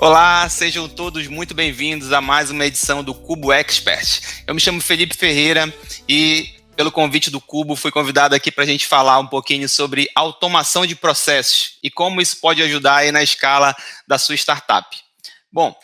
Olá, sejam todos muito bem-vindos a mais uma edição do Cubo Expert. Eu me chamo Felipe Ferreira e, pelo convite do Cubo, fui convidado aqui para a gente falar um pouquinho sobre automação de processos e como isso pode ajudar aí na escala da sua startup. Bom,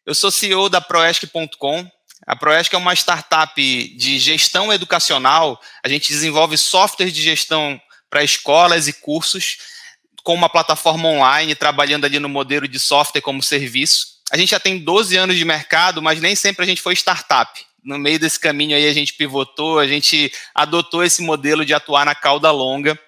eu sou CEO da Proesc.com. A Proesc é uma startup de gestão educacional. A gente desenvolve software de gestão para escolas e cursos, com uma plataforma online, trabalhando ali no modelo de software como serviço. A gente já tem 12 anos de mercado, mas nem sempre a gente foi startup. No meio desse caminho aí a gente pivotou, a gente adotou esse modelo de atuar na cauda longa.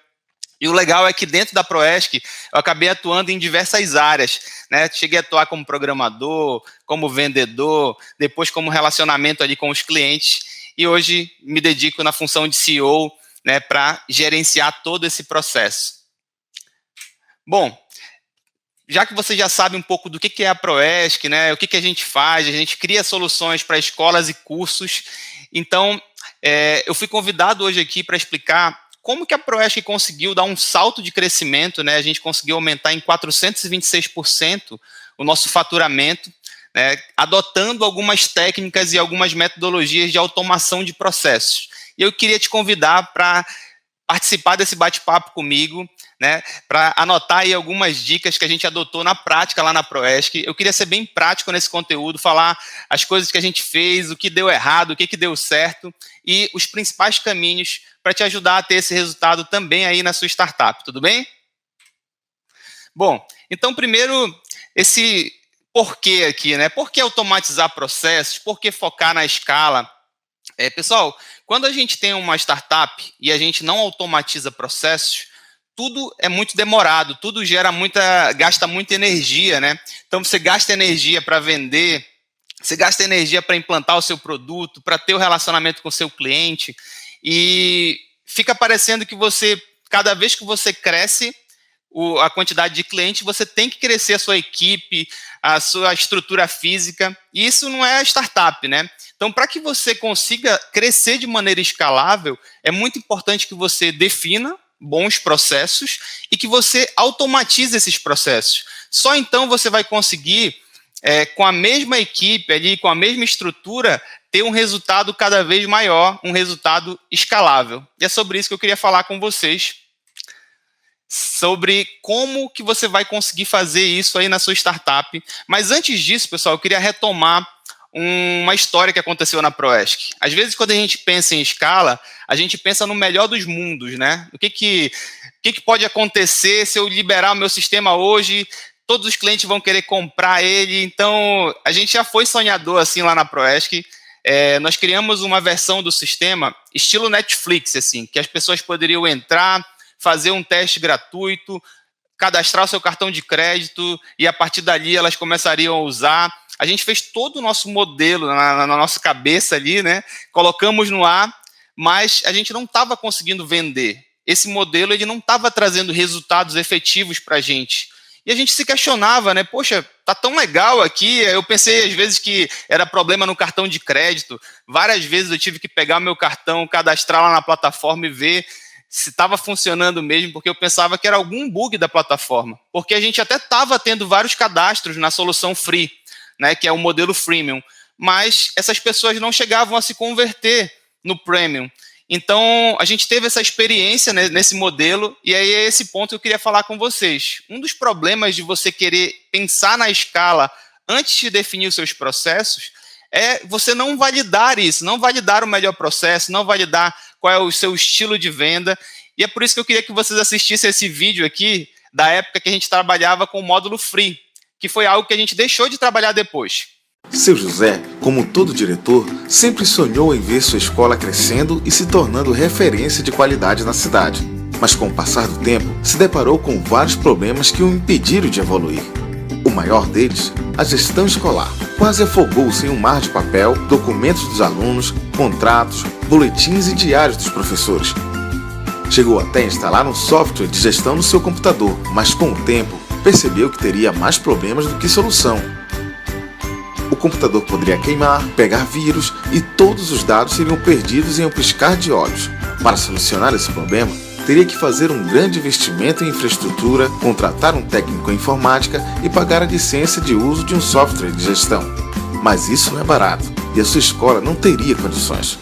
E o legal é que dentro da Proesc eu acabei atuando em diversas áreas, né? Cheguei a atuar como programador, como vendedor, depois como relacionamento ali com os clientes, e hoje me dedico na função de CEO, né, para gerenciar todo esse processo. Bom, já que você já sabe um pouco do que é a Proesc, né, o que a gente faz, a gente cria soluções para escolas e cursos, então eu fui convidado hoje aqui para explicar como que a Proesc conseguiu dar um salto de crescimento, né, a gente conseguiu aumentar em 426% o nosso faturamento, né, adotando algumas técnicas e algumas metodologias de automação de processos. E eu queria te convidar para participar desse bate-papo comigo, né, para anotar aí algumas dicas que a gente adotou na prática lá na Proesc. Eu queria ser bem prático nesse conteúdo, falar as coisas que a gente fez, o que deu errado, o que deu certo e os principais caminhos para te ajudar a ter esse resultado também aí na sua startup, tudo bem? Bom, então primeiro esse porquê aqui, né? Por que automatizar processos? Por que focar na escala? Pessoal, quando a gente tem uma startup e a gente não automatiza processos, tudo é muito demorado, tudo gasta muita energia, né? Então você gasta energia para vender, você gasta energia para implantar o seu produto, para ter o relacionamento com o seu cliente, e fica parecendo que cada vez que você cresce a quantidade de clientes, você tem que crescer a sua equipe, a sua estrutura física, e isso não é startup, né? Então, para que você consiga crescer de maneira escalável, é muito importante que você defina bons processos e que você automatize esses processos. Só então você vai conseguir, com a mesma equipe ali, com a mesma estrutura, ter um resultado cada vez maior, um resultado escalável. E é sobre isso que eu queria falar com vocês, sobre como que você vai conseguir fazer isso aí na sua startup. Mas antes disso, pessoal, eu queria retomar uma história que aconteceu na Proesc. Às vezes, quando a gente pensa em escala, a gente pensa no melhor dos mundos, né? O que pode acontecer se eu liberar o meu sistema hoje, todos os clientes vão querer comprar ele. Então, a gente já foi sonhador assim lá na Proesc. Nós criamos uma versão do sistema estilo Netflix, assim, que as pessoas poderiam entrar, fazer um teste gratuito, cadastrar o seu cartão de crédito e a partir dali elas começariam a usar. A gente fez todo o nosso modelo na nossa cabeça ali, né? Colocamos no ar, mas a gente não estava conseguindo vender. Esse modelo ele não estava trazendo resultados efetivos para a gente. E a gente se questionava, né? Poxa, tá tão legal aqui. Eu pensei às vezes que era problema no cartão de crédito. Várias vezes eu tive que pegar meu cartão, cadastrar lá na plataforma e ver se estava funcionando mesmo, porque eu pensava que era algum bug da plataforma. Porque a gente até estava tendo vários cadastros na solução free, né, que é o modelo freemium, mas essas pessoas não chegavam a se converter no premium. Então, a gente teve essa experiência, né, nesse modelo, e aí é esse ponto que eu queria falar com vocês. Um dos problemas de você querer pensar na escala antes de definir os seus processos é você não validar isso, não validar o melhor processo, não validar qual é o seu estilo de venda, e é por isso que eu queria que vocês assistissem esse vídeo aqui, da época que a gente trabalhava com o módulo free, que foi algo que a gente deixou de trabalhar depois. Seu José, como todo diretor, sempre sonhou em ver sua escola crescendo e se tornando referência de qualidade na cidade. Mas com o passar do tempo, se deparou com vários problemas que o impediram de evoluir. O maior deles, a gestão escolar. Quase afogou-se em um mar de papel, documentos dos alunos, contratos, boletins e diários dos professores. Chegou até a instalar um software de gestão no seu computador, mas com o tempo, percebeu que teria mais problemas do que solução. O computador poderia queimar, pegar vírus e todos os dados seriam perdidos em um piscar de olhos. Para solucionar esse problema, teria que fazer um grande investimento em infraestrutura, contratar um técnico em informática e pagar a licença de uso de um software de gestão. Mas isso não é barato e a sua escola não teria condições.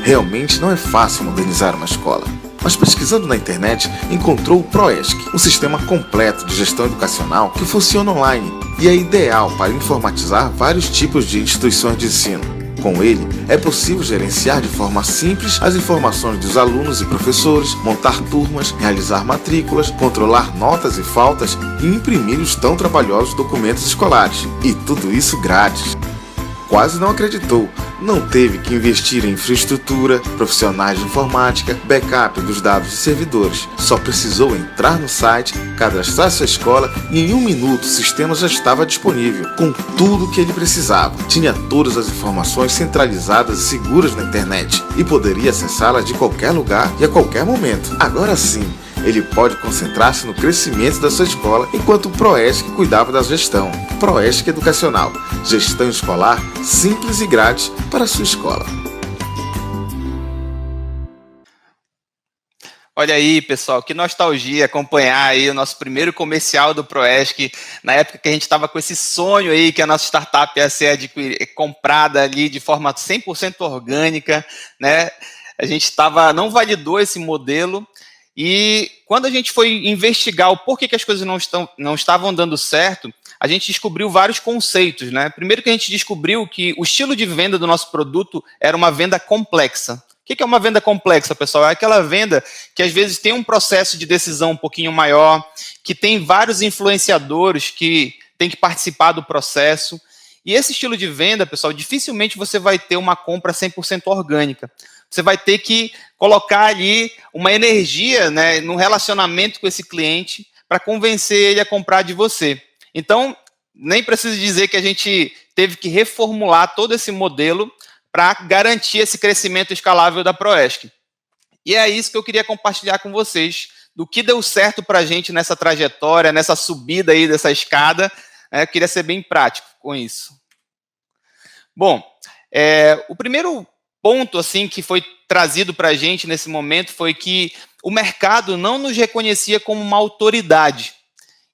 Realmente não é fácil modernizar uma escola. Mas pesquisando na internet, encontrou o ProESC, um sistema completo de gestão educacional que funciona online e é ideal para informatizar vários tipos de instituições de ensino. Com ele, é possível gerenciar de forma simples as informações dos alunos e professores, montar turmas, realizar matrículas, controlar notas e faltas e imprimir os tão trabalhosos documentos escolares. E tudo isso grátis. Quase não acreditou. Não teve que investir em infraestrutura, profissionais de informática, backup dos dados de servidores. Só precisou entrar no site, cadastrar sua escola e em 1 minuto o sistema já estava disponível, com tudo o que ele precisava. Tinha todas as informações centralizadas e seguras na internet e poderia acessá-las de qualquer lugar e a qualquer momento. Agora sim, ele pode concentrar-se no crescimento da sua escola enquanto o ProESC cuidava da gestão. ProESC Educacional, gestão escolar simples e grátis para a sua escola. Olha aí, pessoal, que nostalgia acompanhar aí o nosso primeiro comercial do ProESC, na época que a gente estava com esse sonho aí que a nossa startup ia ser comprada ali de forma 100% orgânica, né? A gente não validou esse modelo. E quando a gente foi investigar o porquê que as coisas não estavam dando certo, a gente descobriu vários conceitos, né? Primeiro que a gente descobriu que o estilo de venda do nosso produto era uma venda complexa. O que é uma venda complexa, pessoal? É aquela venda que às vezes tem um processo de decisão um pouquinho maior, que tem vários influenciadores que têm que participar do processo. E esse estilo de venda, pessoal, dificilmente você vai ter uma compra 100% orgânica. Você vai ter que colocar ali uma energia, né, no relacionamento com esse cliente para convencer ele a comprar de você. Então, nem preciso dizer que a gente teve que reformular todo esse modelo para garantir esse crescimento escalável da ProESC. E é isso que eu queria compartilhar com vocês, do que deu certo para a gente nessa trajetória, nessa subida aí dessa escada. Eu queria ser bem prático com isso. Bom, o primeiro ponto assim que foi trazido para a gente nesse momento foi que o mercado não nos reconhecia como uma autoridade.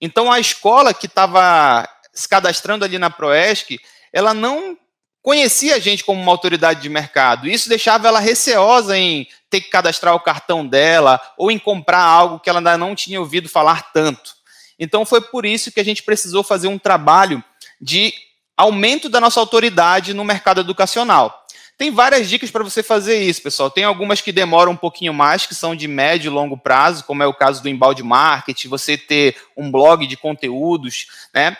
Então, a escola que estava se cadastrando ali na ProESC, ela não conhecia a gente como uma autoridade de mercado. Isso deixava ela receosa em ter que cadastrar o cartão dela ou em comprar algo que ela ainda não tinha ouvido falar tanto. Então, foi por isso que a gente precisou fazer um trabalho de aumento da nossa autoridade no mercado educacional. Tem várias dicas para você fazer isso, pessoal. Tem algumas que demoram um pouquinho mais, que são de médio e longo prazo, como é o caso do inbound marketing, você ter um blog de conteúdos, né?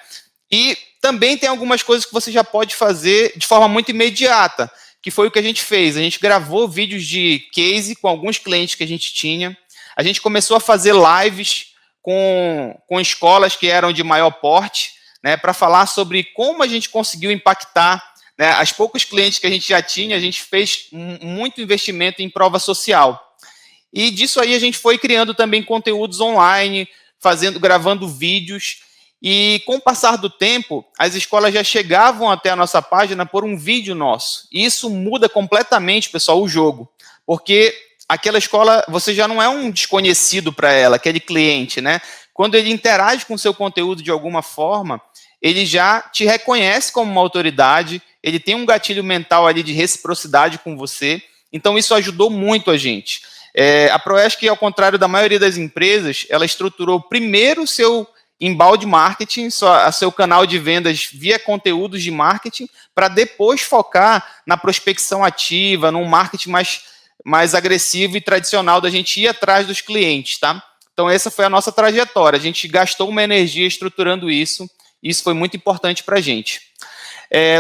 E também tem algumas coisas que você já pode fazer de forma muito imediata, que foi o que a gente fez. A gente gravou vídeos de case com alguns clientes que a gente tinha. A gente começou a fazer lives com escolas que eram de maior porte, né, para falar sobre como a gente conseguiu impactar, né, as poucos clientes que a gente já tinha. A gente fez muito investimento em prova social. E disso aí a gente foi criando também conteúdos online, gravando vídeos. E com o passar do tempo, as escolas já chegavam até a nossa página por um vídeo nosso. E isso muda completamente, pessoal, o jogo. Porque aquela escola, você já não é um desconhecido para ela, aquele cliente, né? Quando ele interage com o seu conteúdo de alguma forma, ele já te reconhece como uma autoridade, ele tem um gatilho mental ali de reciprocidade com você. Então, isso ajudou muito a gente. A ProESC, ao contrário da maioria das empresas, ela estruturou primeiro o seu inbound marketing, seu canal de vendas via conteúdos de marketing, para depois focar na prospecção ativa, num marketing mais agressivo e tradicional da gente ir atrás dos clientes, tá? Então, essa foi a nossa trajetória. A gente gastou uma energia estruturando isso, e isso foi muito importante para a gente.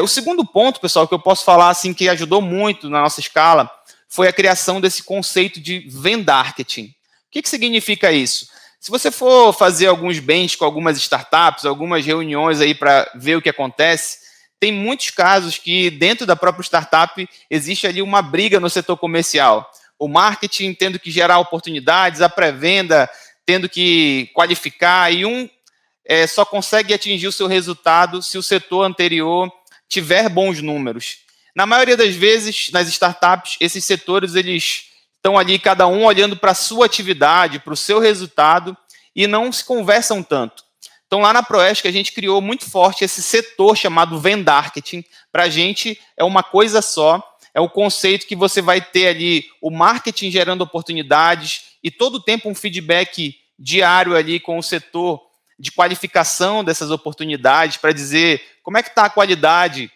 O segundo ponto, pessoal, que eu posso falar assim, que ajudou muito na nossa escala, foi a criação desse conceito de vendarketing. O que significa isso? Se você for fazer alguns bench com algumas startups, algumas reuniões aí para ver o que acontece, tem muitos casos que dentro da própria startup existe ali uma briga no setor comercial. O marketing tendo que gerar oportunidades, a pré-venda tendo que qualificar, e só consegue atingir o seu resultado se o setor anterior tiver bons números. Na maioria das vezes, nas startups, esses setores eles estão ali cada um olhando para a sua atividade, para o seu resultado, e não se conversam tanto. Então, lá na Proesc, a gente criou muito forte esse setor chamado Vendarketing. Para a gente, é uma coisa só, é o conceito que você vai ter ali o marketing gerando oportunidades e todo o tempo um feedback diário ali com o setor de qualificação dessas oportunidades para dizer como é que está a qualidade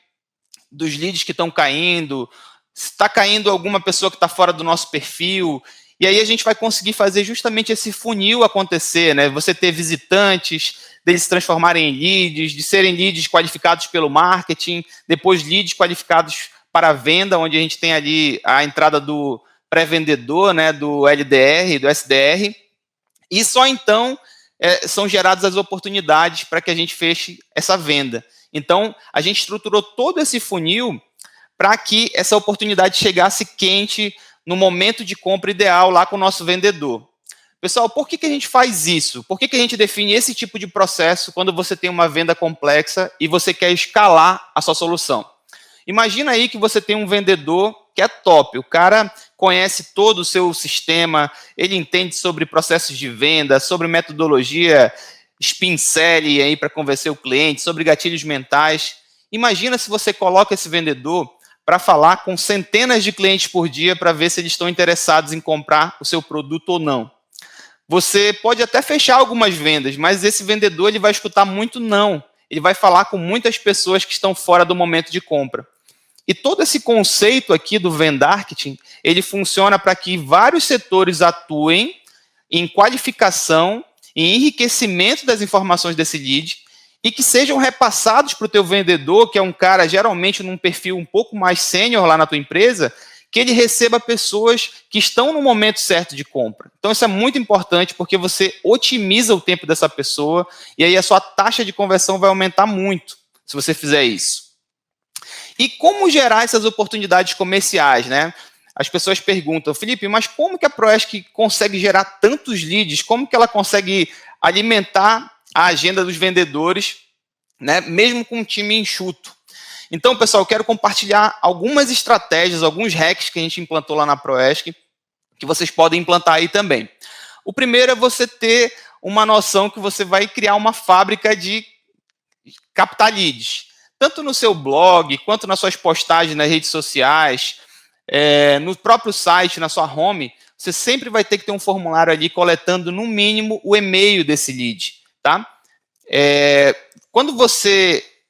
dos leads que estão caindo, se está caindo alguma pessoa que está fora do nosso perfil. E aí a gente vai conseguir fazer justamente esse funil acontecer, né? Você ter visitantes, deles se transformarem em leads, de serem leads qualificados pelo marketing, depois leads qualificados para a venda, onde a gente tem ali a entrada do pré-vendedor, né, do LDR, do SDR, e só então são geradas as oportunidades para que a gente feche essa venda. Então, a gente estruturou todo esse funil para que essa oportunidade chegasse quente no momento de compra ideal lá com o nosso vendedor. Pessoal, por que a gente faz isso? Por que a gente define esse tipo de processo quando você tem uma venda complexa e você quer escalar a sua solução? Imagina aí que você tem um vendedor que é top, o cara conhece todo o seu sistema, ele entende sobre processos de venda, sobre metodologia spin selling aí para convencer o cliente, sobre gatilhos mentais. Imagina se você coloca esse vendedor para falar com centenas de clientes por dia para ver se eles estão interessados em comprar o seu produto ou não. Você pode até fechar algumas vendas, mas esse vendedor ele vai escutar muito não. Ele vai falar com muitas pessoas que estão fora do momento de compra. E todo esse conceito aqui do Vendarketing, ele funciona para que vários setores atuem em qualificação, em enriquecimento das informações desse lead e que sejam repassados para o teu vendedor, que é um cara geralmente num perfil um pouco mais sênior lá na tua empresa, que ele receba pessoas que estão no momento certo de compra. Então isso é muito importante porque você otimiza o tempo dessa pessoa e aí a sua taxa de conversão vai aumentar muito se você fizer isso. E como gerar essas oportunidades comerciais, né? As pessoas perguntam, Felipe, mas como que a Proesc consegue gerar tantos leads? Como que ela consegue alimentar a agenda dos vendedores, né, mesmo com um time enxuto? Então, pessoal, eu quero compartilhar algumas estratégias, alguns hacks que a gente implantou lá na Proesc, que vocês podem implantar aí também. O primeiro é você ter uma noção que você vai criar uma fábrica de captar leads. Tanto no seu blog, quanto nas suas postagens nas redes sociais, no próprio site, na sua home, você sempre vai ter que ter um formulário ali coletando, no mínimo, o e-mail desse lead. Tá?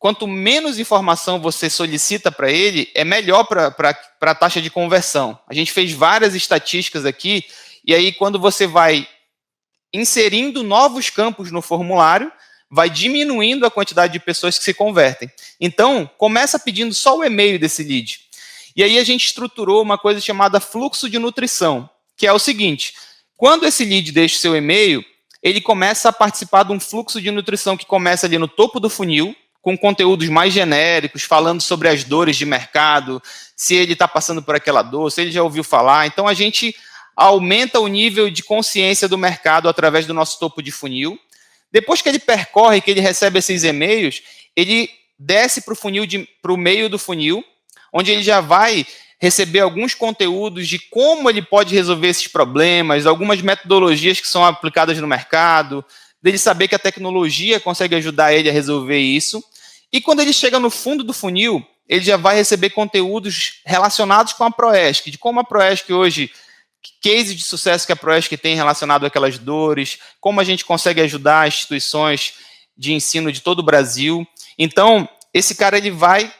Quanto menos informação você solicita para ele, é melhor para a taxa de conversão. A gente fez várias estatísticas aqui, e aí quando você vai inserindo novos campos no formulário, vai diminuindo a quantidade de pessoas que se convertem. Então, começa pedindo só o e-mail desse lead. E aí a gente estruturou uma coisa chamada fluxo de nutrição, que é o seguinte, quando esse lead deixa o seu e-mail, ele começa a participar de um fluxo de nutrição que começa ali no topo do funil, com conteúdos mais genéricos, falando sobre as dores de mercado, se ele está passando por aquela dor, se ele já ouviu falar. Então, a gente aumenta o nível de consciência do mercado através do nosso topo de funil. Depois que ele percorre, que ele recebe esses e-mails, ele desce para o meio do funil, onde ele já vai receber alguns conteúdos de como ele pode resolver esses problemas, algumas metodologias que são aplicadas no mercado, dele saber que a tecnologia consegue ajudar ele a resolver isso. E quando ele chega no fundo do funil, ele já vai receber conteúdos relacionados com a Proesc, de como a Proesc hoje, case de sucesso que a Proesc tem relacionado àquelas dores, como a gente consegue ajudar instituições de ensino de todo o Brasil. Então, esse cara ele vai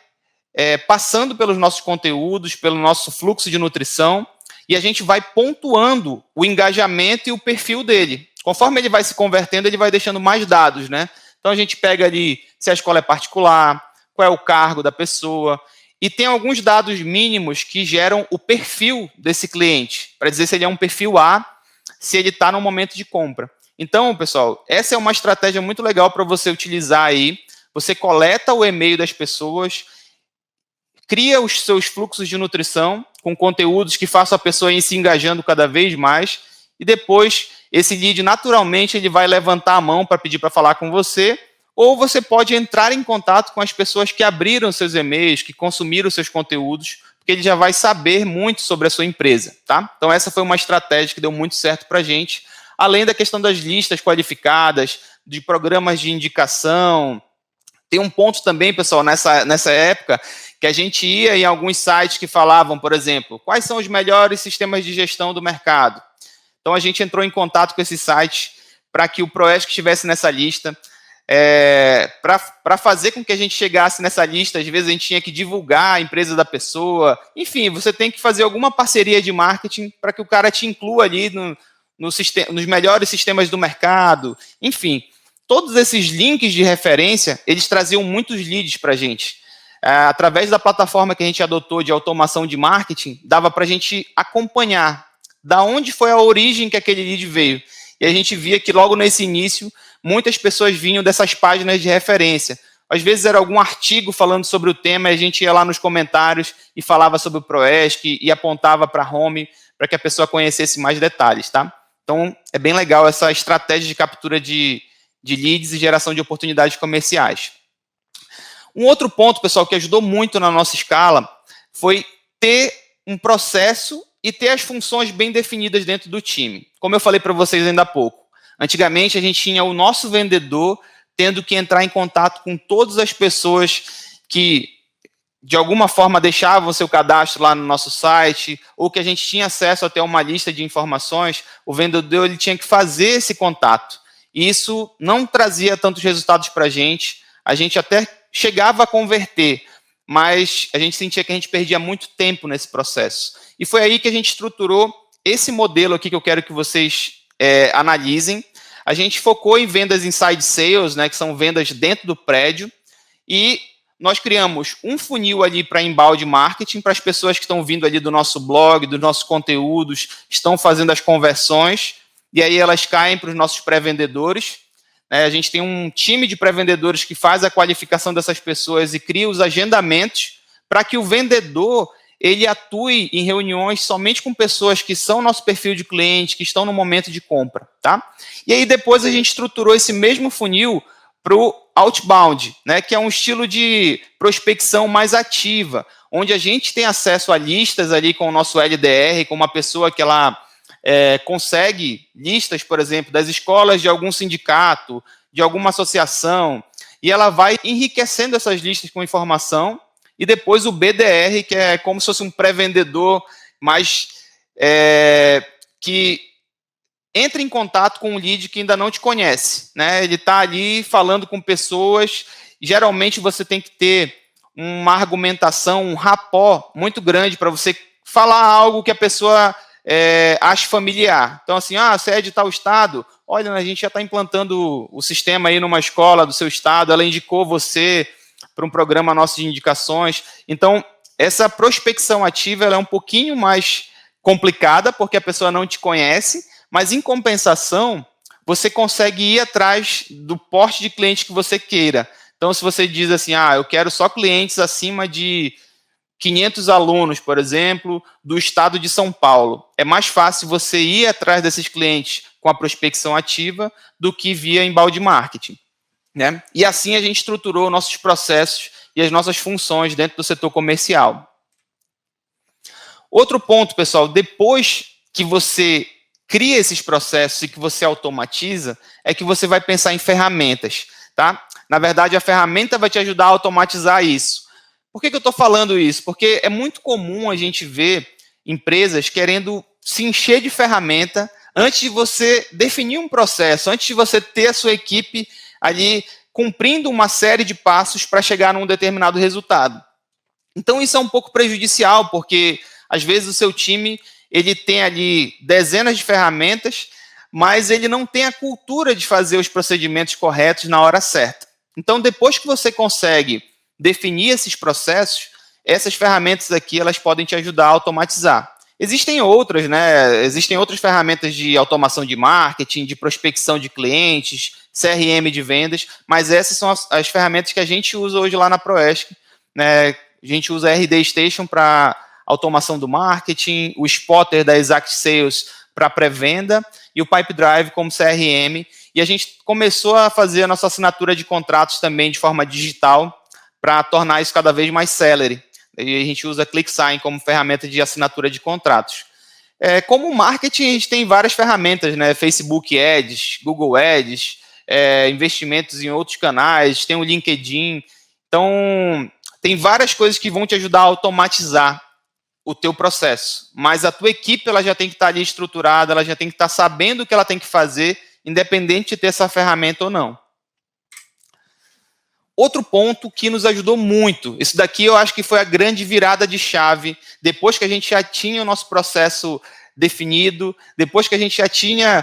passando pelos nossos conteúdos, pelo nosso fluxo de nutrição, e a gente vai pontuando o engajamento e o perfil dele. Conforme ele vai se convertendo, ele vai deixando mais dados, né? Então, a gente pega ali se a escola é particular, qual é o cargo da pessoa, e tem alguns dados mínimos que geram o perfil desse cliente, para dizer se ele é um perfil A, se ele está no momento de compra. Então, pessoal, essa é uma estratégia muito legal para você utilizar aí. Você coleta o e-mail das pessoas, cria os seus fluxos de nutrição com conteúdos que façam a pessoa ir se engajando cada vez mais, e depois esse lead, naturalmente, ele vai levantar a mão para pedir para falar com você, ou você pode entrar em contato com as pessoas que abriram seus e-mails, que consumiram seus conteúdos, porque porque ele já vai saber muito sobre a sua empresa, tá? Então essa foi uma estratégia que deu muito certo para a gente, além da questão das listas qualificadas, de programas de indicação. Tem um ponto também, pessoal, nessa época, que a gente ia em alguns sites que falavam, por exemplo, quais são os melhores sistemas de gestão do mercado. Então, a gente entrou em contato com esses sites para que o Proesc estivesse nessa lista. Para fazer com que a gente chegasse nessa lista, às vezes a gente tinha que divulgar a empresa da pessoa. Enfim, você tem que fazer alguma parceria de marketing para que o cara te inclua ali nos melhores sistemas do mercado. Enfim, todos esses links de referência, eles traziam muitos leads para a gente. Através da plataforma que a gente adotou de automação de marketing, dava para a gente acompanhar da onde foi a origem que aquele lead veio. E a gente via que logo nesse início, muitas pessoas vinham dessas páginas de referência. Às vezes era algum artigo falando sobre o tema, e a gente ia lá nos comentários e falava sobre o Proesc e apontava para a home para que a pessoa conhecesse mais detalhes, tá? Então, é bem legal essa estratégia de captura de leads e geração de oportunidades comerciais. Um outro ponto, pessoal, que ajudou muito na nossa escala foi ter um processo e ter as funções bem definidas dentro do time. Como eu falei para vocês ainda há pouco, antigamente a gente tinha o nosso vendedor tendo que entrar em contato com todas as pessoas que, de alguma forma, deixavam seu cadastro lá no nosso site, ou que a gente tinha acesso até uma lista de informações. O vendedor ele tinha que fazer esse contato. E isso não trazia tantos resultados para a gente até chegava a converter, mas a gente sentia que a gente perdia muito tempo nesse processo. E foi aí que a gente estruturou esse modelo aqui que eu quero que vocês analisem. A gente focou em vendas inside sales, né, que são vendas dentro do prédio, e nós criamos um funil ali para inbound marketing, para as pessoas que estão vindo ali do nosso blog, dos nossos conteúdos, estão fazendo as conversões, e aí elas caem para os nossos pré-vendedores. A gente tem um time de pré-vendedores que faz a qualificação dessas pessoas e cria os agendamentos para que o vendedor ele atue em reuniões somente com pessoas que são nosso perfil de cliente, que estão no momento de compra, tá? E aí depois a gente estruturou esse mesmo funil para o outbound, né, que é um estilo de prospecção mais ativa, onde a gente tem acesso a listas ali com o nosso LDR, com uma pessoa que ela consegue listas, por exemplo, das escolas de algum sindicato, de alguma associação, e ela vai enriquecendo essas listas com informação, e depois o BDR, que é como se fosse um pré-vendedor, mas que entra em contato com um lead que ainda não te conhece, né? Ele está ali falando com pessoas, e geralmente você tem que ter uma argumentação, um rapport muito grande para você falar algo que a pessoa ache familiar. Então, assim, você é de tal estado, olha, a gente já está implantando o sistema aí numa escola do seu estado, ela indicou você para um programa nosso de indicações. Então, essa prospecção ativa ela é um pouquinho mais complicada, porque a pessoa não te conhece, mas, em compensação, você consegue ir atrás do porte de cliente que você queira. Então, se você diz assim, eu quero só clientes acima de 500 alunos, por exemplo, do estado de São Paulo, é mais fácil você ir atrás desses clientes com a prospecção ativa do que via inbound marketing, né? E assim a gente estruturou nossos processos e as nossas funções dentro do setor comercial. Outro ponto, pessoal, depois que você cria esses processos e que você automatiza, é que você vai pensar em ferramentas, tá? Na verdade, a ferramenta vai te ajudar a automatizar isso. Por que eu estou falando isso? Porque é muito comum a gente ver empresas querendo se encher de ferramenta antes de você definir um processo, antes de você ter a sua equipe ali cumprindo uma série de passos para chegar num determinado resultado. Então, isso é um pouco prejudicial, porque, às vezes, o seu time ele tem ali dezenas de ferramentas, mas ele não tem a cultura de fazer os procedimentos corretos na hora certa. Então, depois que você consegue definir esses processos, essas ferramentas aqui elas podem te ajudar a automatizar. Existem outras, né? Existem outras ferramentas de automação de marketing, de prospecção de clientes, CRM de vendas, mas essas são as ferramentas que a gente usa hoje lá na Proesc, né? A gente usa a RD Station para automação do marketing, o Spotter da Exact Sales para pré-venda e o Pipedrive como CRM. E a gente começou a fazer a nossa assinatura de contratos também de forma digital, para tornar isso cada vez mais célere. e a gente usa ClickSign como ferramenta de assinatura de contratos. Como marketing, a gente tem várias ferramentas, né? Facebook Ads, Google Ads, investimentos em outros canais, tem o LinkedIn. Então, tem várias coisas que vão te ajudar a automatizar o teu processo. Mas a tua equipe ela já tem que estar ali estruturada, ela já tem que estar sabendo o que ela tem que fazer, independente de ter essa ferramenta ou não. Outro ponto que nos ajudou muito, isso daqui eu acho que foi a grande virada de chave, depois que a gente já tinha o nosso processo definido, depois que a gente já tinha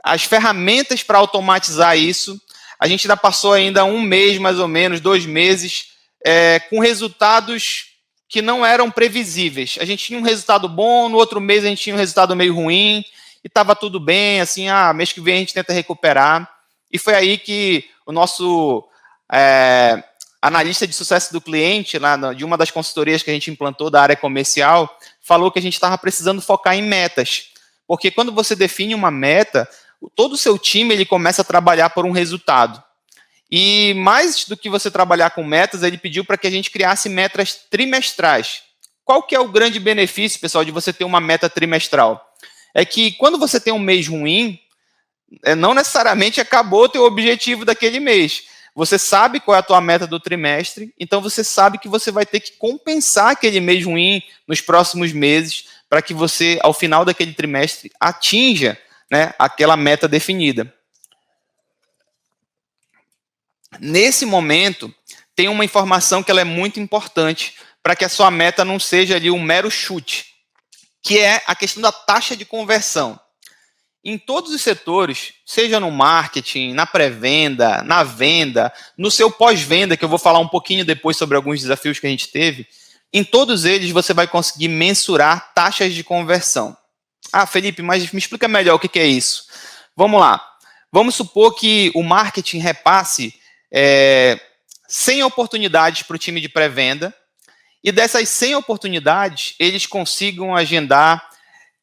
as ferramentas para automatizar isso, a gente ainda passou ainda 1 mês, mais ou menos, 2 meses, com resultados que não eram previsíveis. A gente tinha um resultado bom, no outro mês a gente tinha um resultado meio ruim, e estava tudo bem, assim, mês que vem a gente tenta recuperar. E foi aí que o nosso analista de sucesso do cliente, lá de uma das consultorias que a gente implantou da área comercial, falou que a gente estava precisando focar em metas. Porque quando você define uma meta, todo o seu time ele começa a trabalhar por um resultado. E mais do que você trabalhar com metas, ele pediu para que a gente criasse metas trimestrais. Qual que é o grande benefício, pessoal, de você ter uma meta trimestral? É que quando você tem um mês ruim, não necessariamente acabou o teu objetivo daquele mês. Você sabe qual é a tua meta do trimestre, então você sabe que você vai ter que compensar aquele mês ruim nos próximos meses para que você, ao final daquele trimestre, atinja, né, aquela meta definida. Nesse momento, tem uma informação que ela é muito importante para que a sua meta não seja ali um mero chute, que é a questão da taxa de conversão. Em todos os setores, seja no marketing, na pré-venda, na venda, no seu pós-venda, que eu vou falar um pouquinho depois sobre alguns desafios que a gente teve, em todos eles você vai conseguir mensurar taxas de conversão. Felipe, mas me explica melhor o que é isso. Vamos lá. Vamos supor que o marketing repasse 100 oportunidades para o time de pré-venda e dessas 100 oportunidades, eles consigam agendar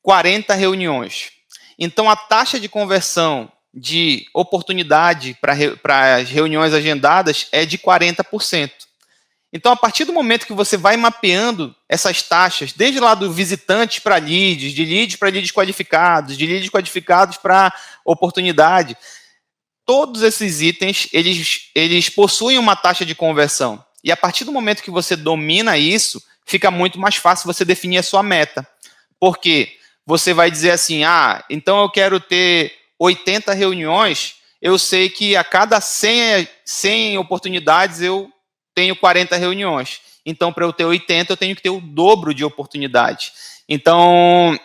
40 reuniões. Então, a taxa de conversão de oportunidade para as reuniões agendadas é de 40%. Então, a partir do momento que você vai mapeando essas taxas, desde lá do visitante para leads, de leads para leads qualificados, de leads qualificados para oportunidade, todos esses itens, eles possuem uma taxa de conversão. E a partir do momento que você domina isso, fica muito mais fácil você definir a sua meta. Por quê? Você vai dizer assim, então eu quero ter 80 reuniões, eu sei que a cada 100 oportunidades eu tenho 40 reuniões. Então, para eu ter 80, eu tenho que ter o dobro de oportunidade. Então,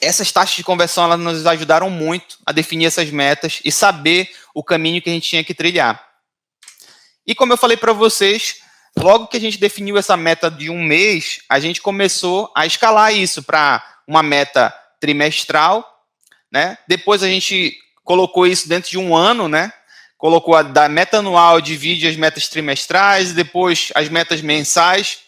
essas taxas de conversão elas nos ajudaram muito a definir essas metas e saber o caminho que a gente tinha que trilhar. E como eu falei para vocês, logo que a gente definiu essa meta de 1 mês, a gente começou a escalar isso para uma meta trimestral, né? Depois a gente colocou isso dentro de 1 ano, né? Colocou da meta anual, divide as metas trimestrais, depois as metas mensais.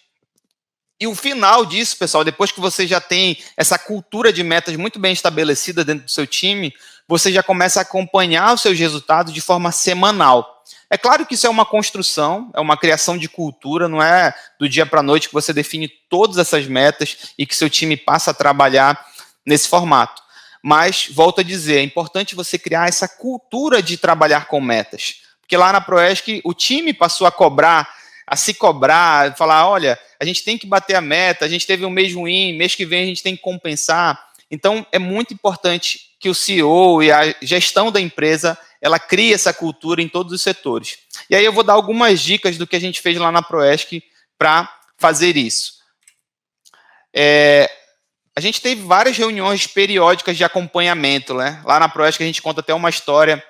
E o final disso, pessoal, depois que você já tem essa cultura de metas muito bem estabelecida dentro do seu time, você já começa a acompanhar os seus resultados de forma semanal. É claro que isso é uma construção, é uma criação de cultura, não é do dia para a noite que você define todas essas metas e que seu time passa a trabalhar nesse formato. Mas, volto a dizer, é importante você criar essa cultura de trabalhar com metas. Porque lá na Proesc, o time passou a se cobrar, falar, olha, a gente tem que bater a meta, a gente teve um mês ruim, mês que vem a gente tem que compensar. Então, é muito importante que o CEO e a gestão da empresa, ela crie essa cultura em todos os setores. E aí eu vou dar algumas dicas do que a gente fez lá na Proesc para fazer isso. A gente teve várias reuniões periódicas de acompanhamento, né? Lá na Proesc a gente conta até uma história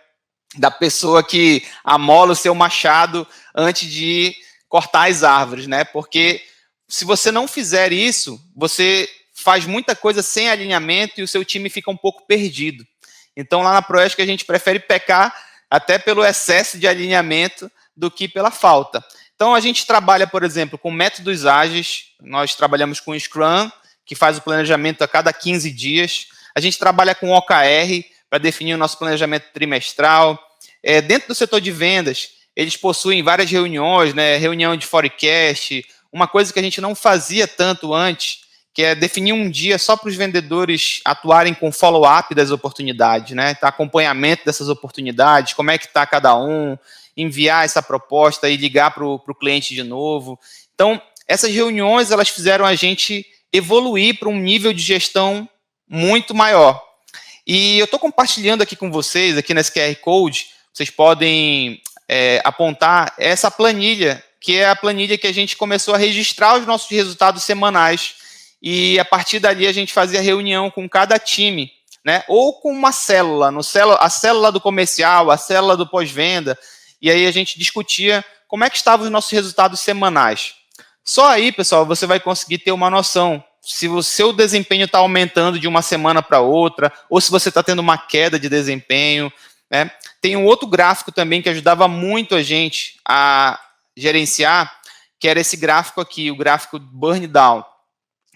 da pessoa que amola o seu machado antes de cortar as árvores, né? Porque se você não fizer isso, você faz muita coisa sem alinhamento e o seu time fica um pouco perdido. Então, lá na Proesc, a gente prefere pecar até pelo excesso de alinhamento do que pela falta. Então, a gente trabalha, por exemplo, com métodos ágeis. Nós trabalhamos com o Scrum, que faz o planejamento a cada 15 dias. A gente trabalha com o OKR para definir o nosso planejamento trimestral. Dentro do setor de vendas, eles possuem várias reuniões, né? Reunião de forecast, uma coisa que a gente não fazia tanto antes, que é definir um dia só para os vendedores atuarem com follow-up das oportunidades, né? Tá, acompanhamento dessas oportunidades, como é que está cada um, enviar essa proposta e ligar para o cliente de novo. Então, essas reuniões, elas fizeram a gente evoluir para um nível de gestão muito maior. E eu estou compartilhando aqui com vocês, aqui nesse QR Code, vocês podem apontar essa planilha, que é a planilha que a gente começou a registrar os nossos resultados semanais. E a partir dali a gente fazia reunião com cada time, né? Ou com uma célula, a célula do comercial, a célula do pós-venda, e aí a gente discutia como é que estavam os nossos resultados semanais. Só aí, pessoal, você vai conseguir ter uma noção se o seu desempenho está aumentando de uma semana para outra, ou se você está tendo uma queda de desempenho, né? Tem um outro gráfico também que ajudava muito a gente a gerenciar, que era esse gráfico aqui, o gráfico Burn Down.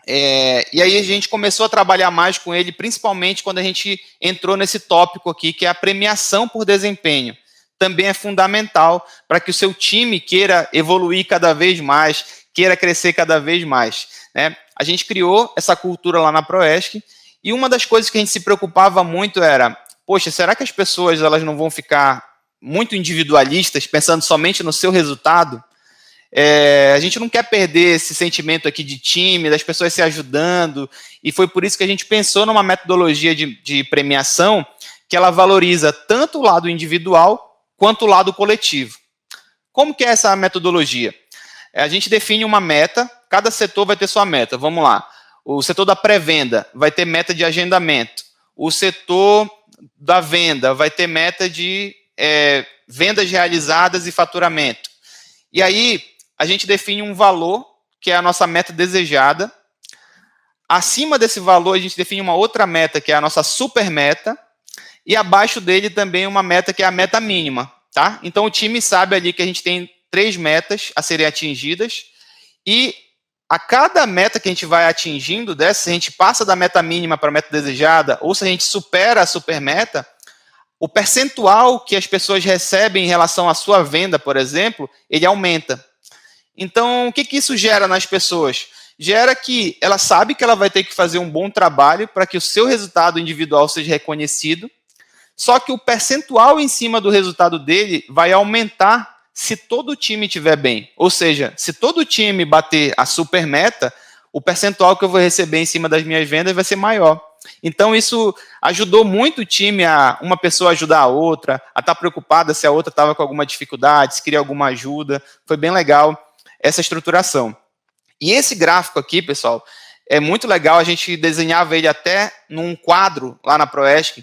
E aí a gente começou a trabalhar mais com ele, principalmente quando a gente entrou nesse tópico aqui, que é a premiação por desempenho. Também é fundamental para que o seu time queira evoluir cada vez mais, queira crescer cada vez mais, né? A gente criou essa cultura lá na Proesc, e uma das coisas que a gente se preocupava muito era, poxa, será que as pessoas elas não vão ficar muito individualistas, pensando somente no seu resultado? A gente não quer perder esse sentimento aqui de time, das pessoas se ajudando, e foi por isso que a gente pensou numa metodologia de premiação que ela valoriza tanto o lado individual quanto o lado coletivo. Como que é essa metodologia? A gente define uma meta, cada setor vai ter sua meta. Vamos lá. O setor da pré-venda vai ter meta de agendamento. O setor da venda vai ter meta de vendas realizadas e faturamento. E aí, a gente define um valor, que é a nossa meta desejada. Acima desse valor, a gente define uma outra meta, que é a nossa super meta. E abaixo dele também uma meta, que é a meta mínima. Tá? Então, o time sabe ali que a gente tem 3 metas a serem atingidas. E a cada meta que a gente vai atingindo dessa, se a gente passa da meta mínima para a meta desejada, ou se a gente supera a super meta, o percentual que as pessoas recebem em relação à sua venda, por exemplo, ele aumenta. Então, o que isso gera nas pessoas? Gera que ela sabe que ela vai ter que fazer um bom trabalho para que o seu resultado individual seja reconhecido, só que o percentual em cima do resultado dele vai aumentar se todo o time estiver bem. Ou seja, se todo o time bater a super meta, o percentual que eu vou receber em cima das minhas vendas vai ser maior. Então, isso ajudou muito o time, uma pessoa ajudar a outra, a estar preocupada se a outra estava com alguma dificuldade, se queria alguma ajuda. Foi bem legal essa estruturação. E esse gráfico aqui, pessoal, é muito legal. A gente desenhava ele até num quadro lá na Proesc.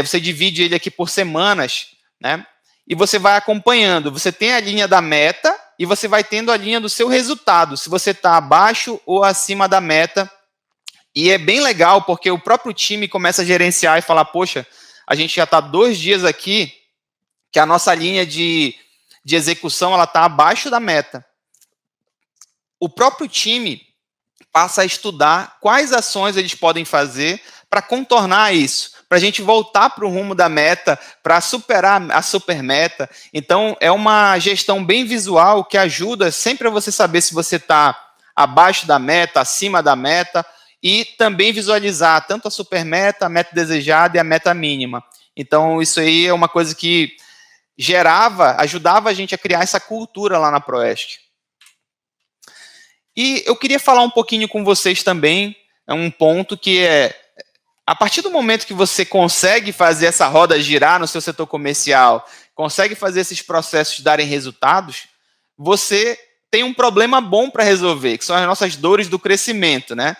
Você divide ele aqui por semanas, né? E você vai acompanhando. Você tem a linha da meta e você vai tendo a linha do seu resultado, se você está abaixo ou acima da meta. E é bem legal, porque o próprio time começa a gerenciar e falar, poxa, a gente já está 2 dias aqui, que a nossa linha de execução está abaixo da meta. O próprio time passa a estudar quais ações eles podem fazer para contornar isso, para a gente voltar para o rumo da meta, para superar a super meta. Então, é uma gestão bem visual que ajuda sempre a você saber se você está abaixo da meta, acima da meta, e também visualizar tanto a super meta, a meta desejada e a meta mínima. Então, isso aí é uma coisa que ajudava a gente a criar essa cultura lá na Proesc. E eu queria falar um pouquinho com vocês também, um ponto que a partir do momento que você consegue fazer essa roda girar no seu setor comercial, consegue fazer esses processos darem resultados, você tem um problema bom para resolver, que são as nossas dores do crescimento, né?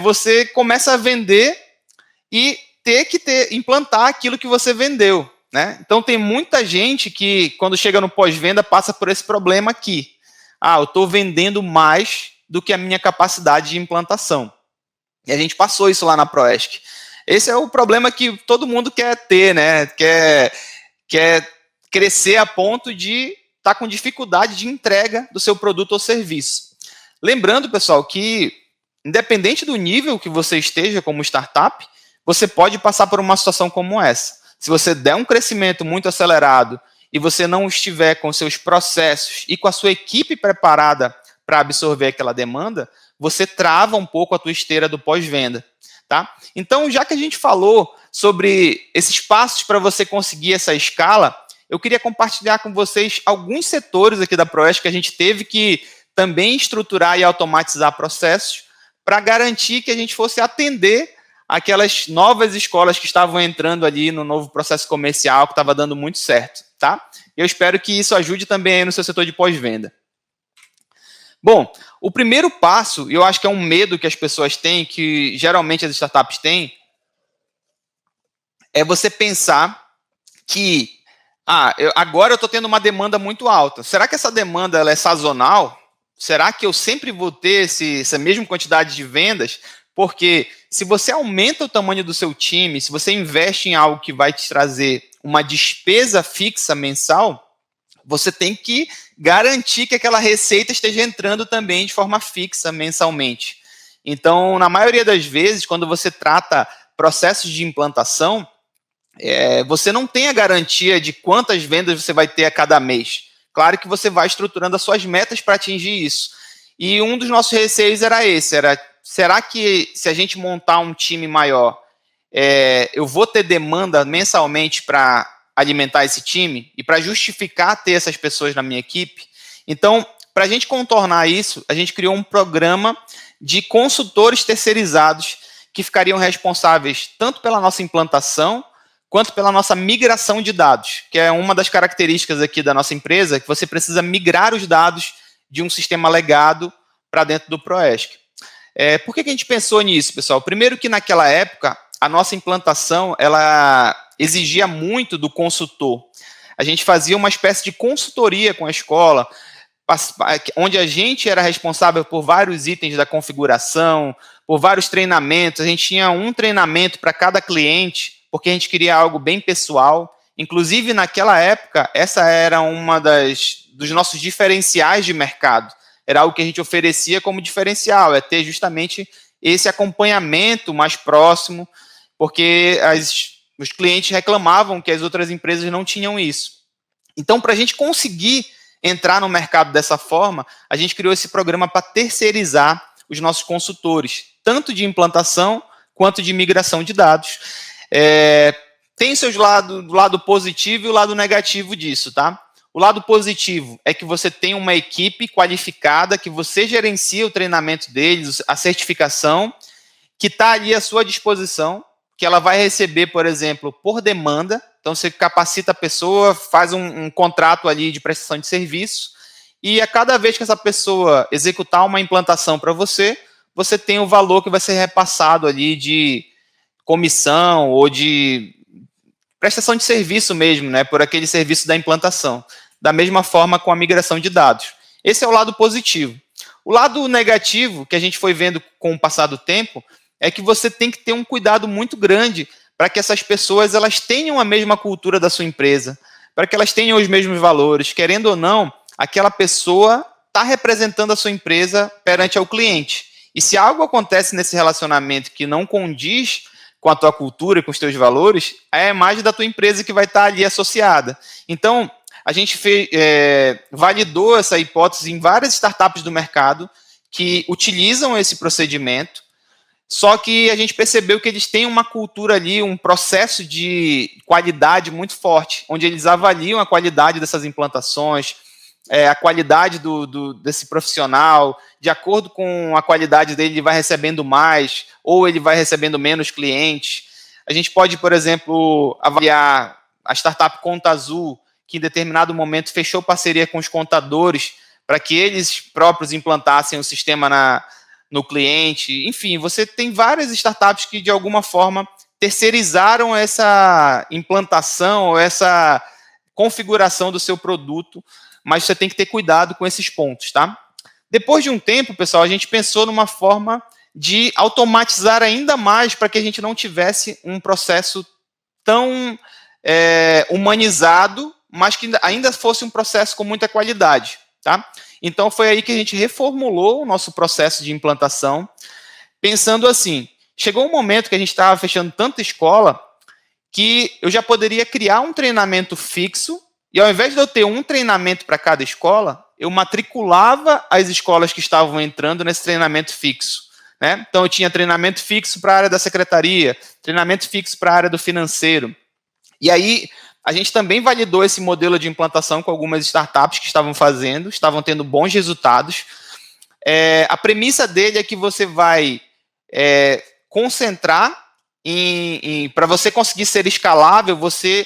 Você começa a vender e ter que implantar aquilo que você vendeu, né? Então, tem muita gente que, quando chega no pós-venda, passa por esse problema aqui. Eu estou vendendo mais do que a minha capacidade de implantação. E a gente passou isso lá na Proesc. Esse é o problema que todo mundo quer ter, né? Quer crescer a ponto de estar com dificuldade de entrega do seu produto ou serviço. Lembrando, pessoal, que independente do nível que você esteja como startup, você pode passar por uma situação como essa. Se você der um crescimento muito acelerado e você não estiver com seus processos e com a sua equipe preparada para absorver aquela demanda, você trava um pouco a tua esteira do pós-venda, tá? Então, já que a gente falou sobre esses passos para você conseguir essa escala, eu queria compartilhar com vocês alguns setores aqui da Proeste que a gente teve que também estruturar e automatizar processos para garantir que a gente fosse atender aquelas novas escolas que estavam entrando ali no novo processo comercial, que estava dando muito certo, tá? Eu espero que isso ajude também aí no seu setor de pós-venda. Bom, o primeiro passo, e eu acho que é um medo que as pessoas têm, que geralmente as startups têm, é você pensar que, agora eu estou tendo uma demanda muito alta. Será que essa demanda ela é sazonal? Será que eu sempre vou ter essa mesma quantidade de vendas? Porque se você aumenta o tamanho do seu time, se você investe em algo que vai te trazer uma despesa fixa mensal, você tem que garantir que aquela receita esteja entrando também de forma fixa mensalmente. Então, na maioria das vezes, quando você trata processos de implantação, você não tem a garantia de quantas vendas você vai ter a cada mês. Claro que você vai estruturando as suas metas para atingir isso. E um dos nossos receios era esse, será que se a gente montar um time maior, eu vou ter demanda mensalmente para alimentar esse time e para justificar ter essas pessoas na minha equipe? Então, para a gente contornar isso, a gente criou um programa de consultores terceirizados que ficariam responsáveis tanto pela nossa implantação quanto pela nossa migração de dados, que é uma das características aqui da nossa empresa, que você precisa migrar os dados de um sistema legado para dentro do Proesc. Por que a gente pensou nisso, pessoal? Primeiro que naquela época, a nossa implantação ela exigia muito do consultor. A gente fazia uma espécie de consultoria com a escola, onde a gente era responsável por vários itens da configuração, por vários treinamentos. A gente tinha um treinamento para cada cliente, porque a gente queria algo bem pessoal. Inclusive, naquela época, essa era uma dos nossos diferenciais de mercado. Era algo que a gente oferecia como diferencial, ter justamente esse acompanhamento mais próximo, porque os clientes reclamavam que as outras empresas não tinham isso. Então, para a gente conseguir entrar no mercado dessa forma, a gente criou esse programa para terceirizar os nossos consultores, tanto de implantação quanto de migração de dados. Tem seus lado positivo e o lado negativo disso, tá? O lado positivo é que você tem uma equipe qualificada, que você gerencia o treinamento deles, a certificação, que está ali à sua disposição, que ela vai receber, por exemplo, por demanda. Então, você capacita a pessoa, faz um contrato ali de prestação de serviço, e a cada vez que essa pessoa executar uma implantação para você, você tem o valor que vai ser repassado ali de comissão ou de prestação de serviço mesmo, né, por aquele serviço da implantação. Da mesma forma com a migração de dados. Esse é o lado positivo. O lado negativo, que a gente foi vendo com o passar do tempo, é que você tem que ter um cuidado muito grande para que essas pessoas elas tenham a mesma cultura da sua empresa, para que elas tenham os mesmos valores. Querendo ou não, aquela pessoa está representando a sua empresa perante ao cliente. E se algo acontece nesse relacionamento que não condiz com a tua cultura e com os teus valores, é a imagem da tua empresa que vai estar ali associada. Então, a gente validou essa hipótese em várias startups do mercado que utilizam esse procedimento, só que a gente percebeu que eles têm uma cultura ali, um processo de qualidade muito forte, onde eles avaliam a qualidade dessas implantações, a qualidade desse profissional, de acordo com a qualidade dele, ele vai recebendo mais, ou ele vai recebendo menos clientes. A gente pode, por exemplo, avaliar a startup Conta Azul, que em determinado momento fechou parceria com os contadores para que eles próprios implantassem o sistema no cliente. Enfim, você tem várias startups que, de alguma forma, terceirizaram essa implantação, essa configuração do seu produto, mas você tem que ter cuidado com esses pontos, tá? Depois de um tempo, pessoal, a gente pensou numa forma de automatizar ainda mais para que a gente não tivesse um processo tão humanizado, mas que ainda fosse um processo com muita qualidade, tá? Então, foi aí que a gente reformulou o nosso processo de implantação, pensando assim, chegou um momento que a gente estava fechando tanta escola que eu já poderia criar um treinamento fixo, e ao invés de eu ter um treinamento para cada escola, eu matriculava as escolas que estavam entrando nesse treinamento fixo, né? Então, eu tinha treinamento fixo para a área da secretaria, treinamento fixo para a área do financeiro. E aí, a gente também validou esse modelo de implantação com algumas startups que estavam tendo bons resultados. A premissa dele é que você vai concentrar para você conseguir ser escalável, você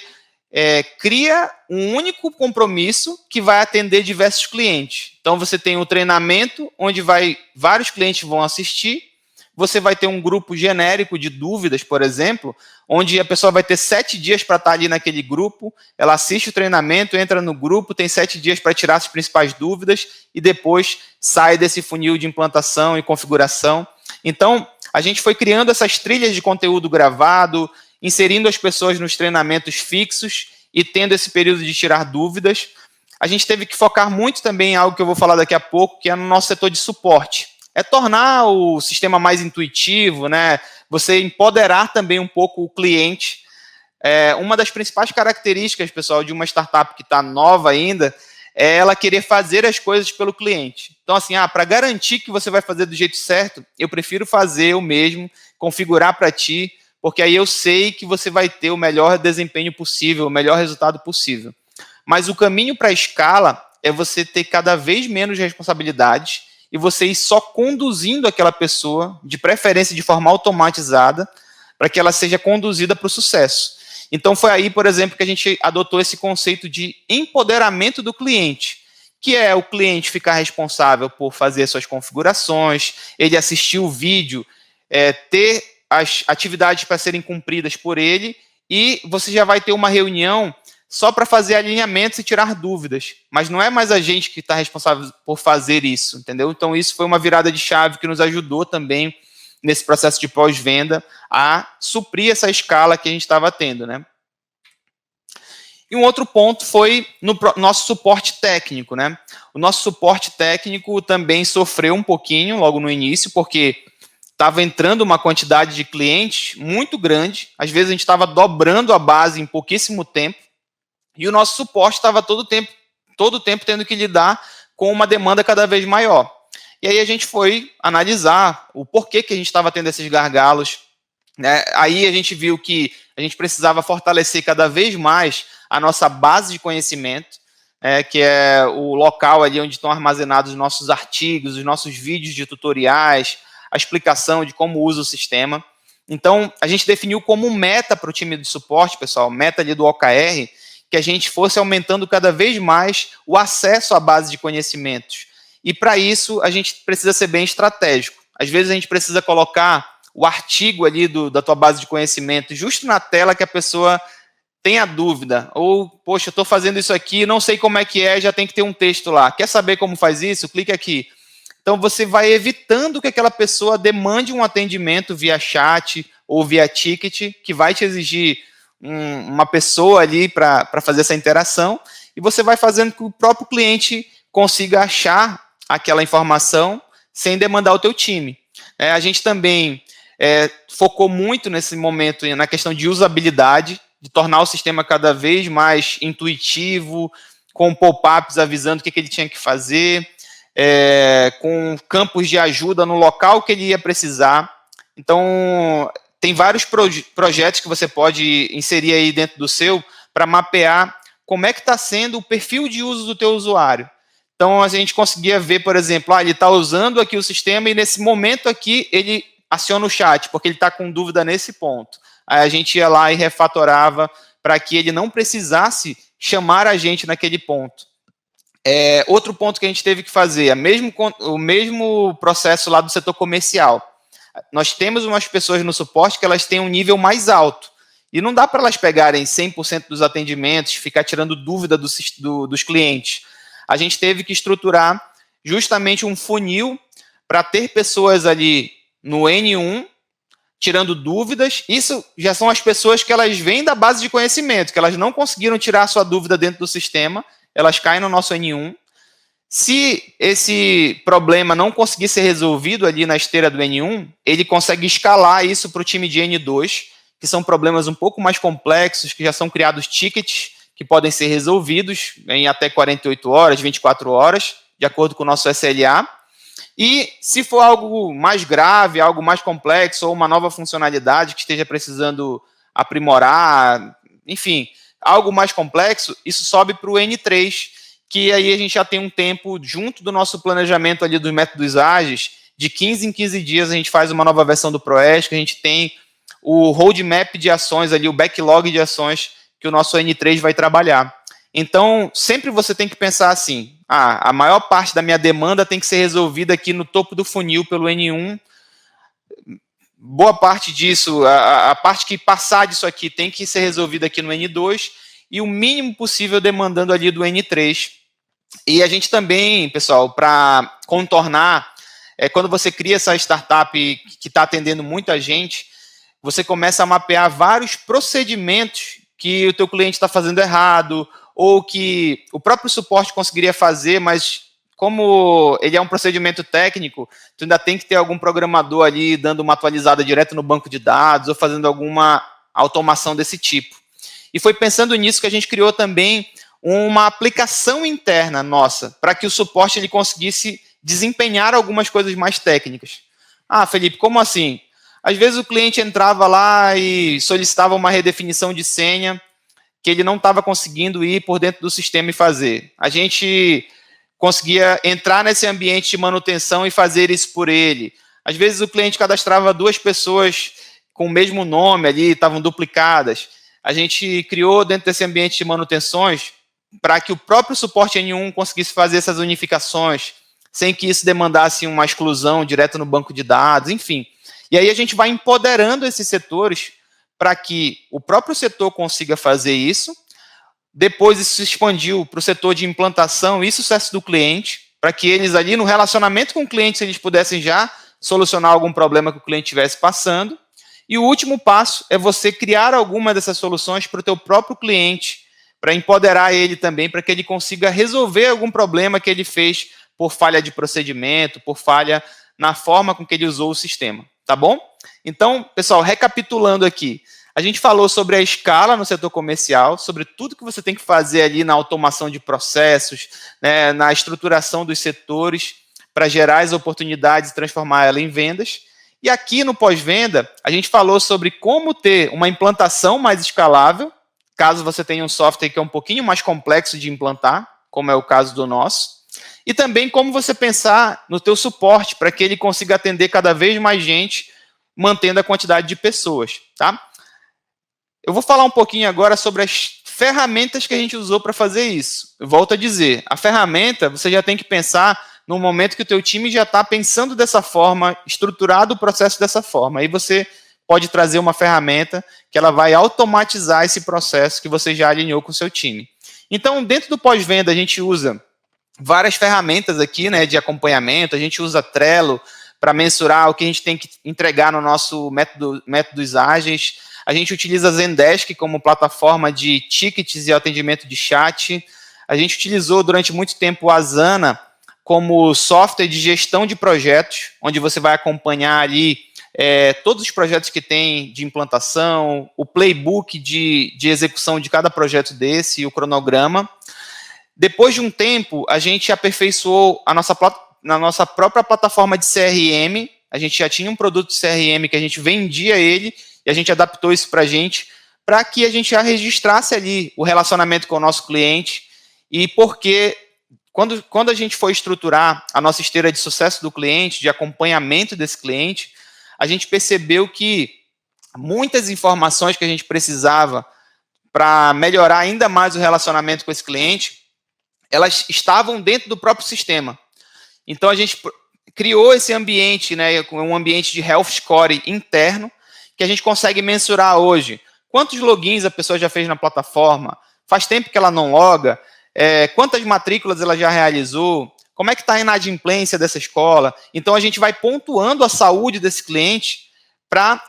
cria um único compromisso que vai atender diversos clientes. Então, você tem um treinamento onde vários clientes vão assistir, você vai ter um grupo genérico de dúvidas, por exemplo, onde a pessoa vai ter 7 dias para estar ali naquele grupo, ela assiste o treinamento, entra no grupo, tem 7 dias para tirar as principais dúvidas e depois sai desse funil de implantação e configuração. Então, a gente foi criando essas trilhas de conteúdo gravado, inserindo as pessoas nos treinamentos fixos e tendo esse período de tirar dúvidas. A gente teve que focar muito também em algo que eu vou falar daqui a pouco, que é no nosso setor de suporte. É tornar o sistema mais intuitivo, né? Você empoderar também um pouco o cliente. Uma das principais características, pessoal, de uma startup que está nova ainda, é ela querer fazer as coisas pelo cliente. Então, assim, para garantir que você vai fazer do jeito certo, eu prefiro fazer eu mesmo, configurar para ti, porque aí eu sei que você vai ter o melhor desempenho possível, o melhor resultado possível. Mas o caminho para a escala é você ter cada vez menos responsabilidades e você ir só conduzindo aquela pessoa, de preferência de forma automatizada, para que ela seja conduzida para o sucesso. Então, foi aí, por exemplo, que a gente adotou esse conceito de empoderamento do cliente, que é o cliente ficar responsável por fazer suas configurações, ele assistir o vídeo, ter as atividades para serem cumpridas por ele, e você já vai ter uma reunião só para fazer alinhamentos e tirar dúvidas. Mas não é mais a gente que está responsável por fazer isso, entendeu? Então, isso foi uma virada de chave que nos ajudou também nesse processo de pós-venda a suprir essa escala que a gente estava tendo, né? E um outro ponto foi no nosso suporte técnico, né? O nosso suporte técnico também sofreu um pouquinho logo no início, porque estava entrando uma quantidade de clientes muito grande, às vezes a gente estava dobrando a base em pouquíssimo tempo, e o nosso suporte estava todo o tempo tendo que lidar com uma demanda cada vez maior. E aí a gente foi analisar o porquê que a gente estava tendo esses gargalos, né? Aí a gente viu que a gente precisava fortalecer cada vez mais a nossa base de conhecimento, que é o local ali onde estão armazenados os nossos artigos, os nossos vídeos de tutoriais, a explicação de como usa o sistema. Então, a gente definiu como meta para o time de suporte, pessoal, meta ali do OKR, que a gente fosse aumentando cada vez mais o acesso à base de conhecimentos. E para isso, a gente precisa ser bem estratégico. Às vezes, a gente precisa colocar o artigo ali da tua base de conhecimento justo na tela que a pessoa tem a dúvida. Ou, poxa, eu estou fazendo isso aqui, não sei como é que já tem que ter um texto lá. Quer saber como faz isso? Clique aqui. Então, você vai evitando que aquela pessoa demande um atendimento via chat ou via ticket, que vai te exigir uma pessoa ali para fazer essa interação, e você vai fazendo que o próprio cliente consiga achar aquela informação sem demandar o teu time. A gente também focou muito nesse momento na questão de usabilidade, de tornar o sistema cada vez mais intuitivo, com pop-ups avisando o que ele tinha que fazer, com campos de ajuda no local que ele ia precisar. Então, tem vários projetos que você pode inserir aí dentro do seu para mapear como é que está sendo o perfil de uso do teu usuário. Então, a gente conseguia ver, por exemplo, ele está usando aqui o sistema e nesse momento aqui ele aciona o chat, porque ele está com dúvida nesse ponto. Aí a gente ia lá e refatorava para que ele não precisasse chamar a gente naquele ponto. Outro ponto que a gente teve que fazer, o mesmo processo lá do setor comercial. Nós temos umas pessoas no suporte que elas têm um nível mais alto. E não dá para elas pegarem 100% dos atendimentos, ficar tirando dúvida dos clientes. A gente teve que estruturar justamente um funil para ter pessoas ali no N1, tirando dúvidas. Isso já são as pessoas que elas vêm da base de conhecimento, que elas não conseguiram tirar a sua dúvida dentro do sistema, elas caem no nosso N1. Se esse problema não conseguir ser resolvido ali na esteira do N1, ele consegue escalar isso para o time de N2, que são problemas um pouco mais complexos, que já são criados tickets que podem ser resolvidos em até 48 horas, 24 horas, de acordo com o nosso SLA. E se for algo mais grave, algo mais complexo, ou uma nova funcionalidade que esteja precisando aprimorar, enfim, algo mais complexo, isso sobe para o N3, que aí a gente já tem um tempo, junto do nosso planejamento ali dos métodos ágeis, de 15 em 15 dias a gente faz uma nova versão do ProESC, a gente tem o roadmap de ações ali, o backlog de ações que o nosso N3 vai trabalhar. Então, sempre você tem que pensar assim, a maior parte da minha demanda tem que ser resolvida aqui no topo do funil pelo N1, boa parte disso, a parte que passar disso aqui tem que ser resolvida aqui no N2, e o mínimo possível demandando ali do N3. E a gente também, pessoal, para contornar, quando você cria essa startup que está atendendo muita gente, você começa a mapear vários procedimentos que o teu cliente está fazendo errado, ou que o próprio suporte conseguiria fazer, mas como ele é um procedimento técnico, tu ainda tem que ter algum programador ali dando uma atualizada direto no banco de dados, ou fazendo alguma automação desse tipo. E foi pensando nisso que a gente criou também uma aplicação interna nossa, para que o suporte ele conseguisse desempenhar algumas coisas mais técnicas. Ah, Felipe, como assim? Às vezes o cliente entrava lá e solicitava uma redefinição de senha que ele não estava conseguindo ir por dentro do sistema e fazer. A gente conseguia entrar nesse ambiente de manutenção e fazer isso por ele. Às vezes o cliente cadastrava 2 pessoas com o mesmo nome ali, estavam duplicadas. A gente criou dentro desse ambiente de manutenções para que o próprio suporte N1 conseguisse fazer essas unificações, sem que isso demandasse uma exclusão direto no banco de dados, enfim. E aí a gente vai empoderando esses setores para que o próprio setor consiga fazer isso. Depois isso se expandiu para o setor de implantação e sucesso do cliente, para que eles ali no relacionamento com o cliente, eles pudessem já solucionar algum problema que o cliente estivesse passando. E o último passo é você criar alguma dessas soluções para o teu próprio cliente, para empoderar ele também, para que ele consiga resolver algum problema que ele fez por falha de procedimento, por falha na forma com que ele usou o sistema. Tá bom? Então, pessoal, recapitulando aqui, a gente falou sobre a escala no setor comercial, sobre tudo que você tem que fazer ali na automação de processos, né, na estruturação dos setores, para gerar as oportunidades e transformar ela em vendas. E aqui no pós-venda, a gente falou sobre como ter uma implantação mais escalável, caso você tenha um software que é um pouquinho mais complexo de implantar, como é o caso do nosso. E também como você pensar no teu suporte para que ele consiga atender cada vez mais gente, mantendo a quantidade de pessoas, tá? Eu vou falar um pouquinho agora sobre as ferramentas que a gente usou para fazer isso. Eu volto a dizer, a ferramenta você já tem que pensar no momento que o teu time já está pensando dessa forma, estruturado o processo dessa forma. Aí você pode trazer uma ferramenta que ela vai automatizar esse processo que você já alinhou com o seu time. Então, dentro do pós-venda, a gente usa várias ferramentas aqui, né, de acompanhamento. A gente usa Trello para mensurar o que a gente tem que entregar no nosso métodos ágeis. A gente utiliza Zendesk como plataforma de tickets e atendimento de chat. A gente utilizou durante muito tempo a Asana como software de gestão de projetos, onde você vai acompanhar ali todos os projetos que tem de implantação, o playbook de execução de cada projeto desse e o cronograma. Depois de um tempo, a gente aperfeiçoou na nossa própria plataforma de CRM. A gente já tinha um produto de CRM que a gente vendia ele e a gente adaptou isso para a gente, para que a gente já registrasse ali o relacionamento com o nosso cliente. E porque quando a gente foi estruturar a nossa esteira de sucesso do cliente, de acompanhamento desse cliente, a gente percebeu que muitas informações que a gente precisava para melhorar ainda mais o relacionamento com esse cliente, elas estavam dentro do próprio sistema. Então, a gente criou esse ambiente, né, um ambiente de health score interno, que a gente consegue mensurar hoje. Quantos logins a pessoa já fez na plataforma? Faz tempo que ela não loga? Quantas matrículas ela já realizou? Como é que está a inadimplência dessa escola? Então, a gente vai pontuando a saúde desse cliente para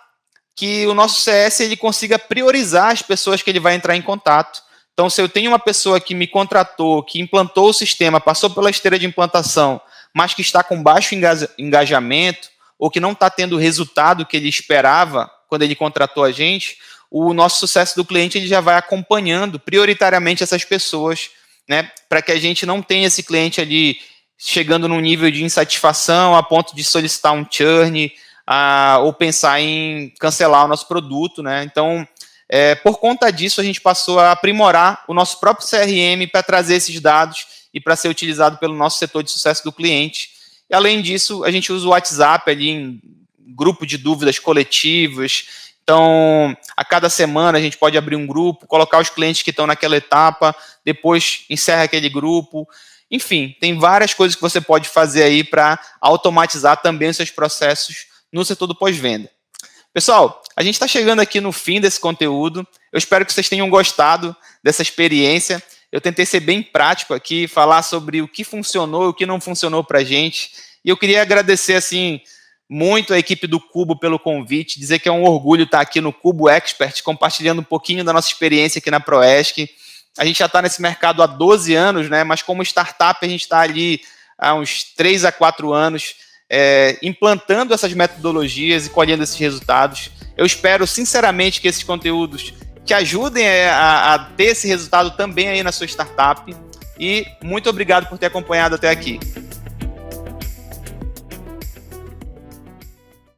que o nosso CS ele consiga priorizar as pessoas que ele vai entrar em contato. Então, se eu tenho uma pessoa que me contratou, que implantou o sistema, passou pela esteira de implantação, mas que está com baixo engajamento, ou que não está tendo o resultado que ele esperava quando ele contratou a gente, o nosso sucesso do cliente ele já vai acompanhando prioritariamente essas pessoas, né, para que a gente não tenha esse cliente ali chegando num nível de insatisfação a ponto de solicitar um churn, ou pensar em cancelar o nosso produto, né? Então, por conta disso, a gente passou a aprimorar o nosso próprio CRM para trazer esses dados e para ser utilizado pelo nosso setor de sucesso do cliente. E, além disso, a gente usa o WhatsApp ali em grupo de dúvidas coletivas. Então, a cada semana a gente pode abrir um grupo, colocar os clientes que estão naquela etapa, depois encerra aquele grupo. Enfim, tem várias coisas que você pode fazer aí para automatizar também os seus processos no setor do pós-venda. Pessoal, a gente está chegando aqui no fim desse conteúdo. Eu espero que vocês tenham gostado dessa experiência. Eu tentei ser bem prático aqui, falar sobre o que funcionou e o que não funcionou para a gente. E eu queria agradecer, assim, muito a equipe do Cubo pelo convite, dizer que é um orgulho estar aqui no Cubo Expert, compartilhando um pouquinho da nossa experiência aqui na Proesc. A gente já está nesse mercado há 12 anos, né? Mas como startup a gente está ali há uns 3 a 4 anos, implantando essas metodologias e colhendo esses resultados. Eu espero sinceramente que esses conteúdos te ajudem a ter esse resultado também aí na sua startup. E muito obrigado por ter acompanhado até aqui.